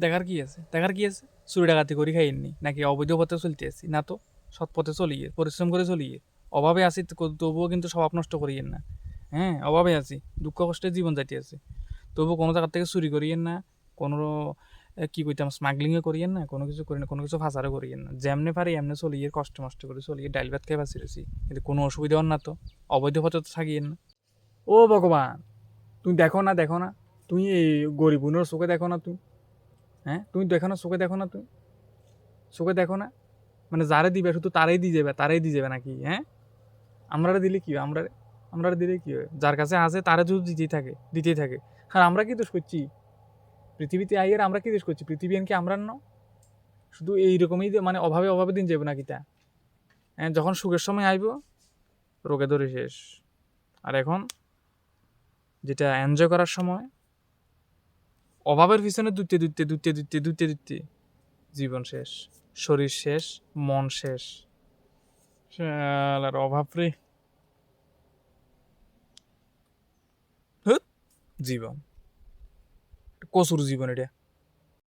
দেখার কি আছে? চুরি ডাকাতি করি খাইনি নাকি অবৈধ পথে চলতে আছি? না তো, সৎ পথে চলিয়ে পরিশ্রম করে চলিয়ে অভাবে আছি তবুও কিন্তু স্বভাব নষ্ট করিয়েন না। হ্যাঁ, অভাবে আছি, দুঃখ কষ্টে জীবন যাইতে আছে, তবুও কোনো জায়গার থেকে চুরি করিয়েন না, কোনো কি কইতাম স্মাগলিংও করিয়েন না, কোনো কিছু করি না, কোনো কিছু ফাঁসারও করিয়েন না। যেমনে পারি এমনি চলিয়ে কষ্ট মষ্ট করে চলিয়ে ডাইল ভাত খাই বাঁচি রয়েছি, কিন্তু কোনো অসুবিধা হন না তো, অবৈধ পথে তো থাকিয়েন না। ও ভগবান, তুমি দেখো না, তুমি এই গরিব উনোর চোখে দেখো না তুমি? হ্যাঁ, তুমি দেখো না চোখে, দেখো না তুমি? চোখে দেখো না? মানে যারে দিবে শুধু তারাই দিয়ে যাবে নাকি? হ্যাঁ, আমরা দিলে কি হয়? আমরা দিলে কি হয়? যার কাছে আছে তারা যদি দিতেই থাকে। আর আমরা কি দোষ করছি? পৃথিবীতে আইয়ের আমরা কি দোষ করছি? পৃথিবী কি আমরা ন? শুধু এইরকমই মানে অভাবে দিন যাবে নাকি তা? হ্যাঁ, যখন সুখের সময় আইব রোগে ধরে শেষ। আর এখন যেটা এনজয় করার সময়, অভাবের পিছনে দুইতে জীবন শেষ, শরীর শেষ, মন শেষ। শালার অভাব রে, জীবন কচুর জীবন এটা।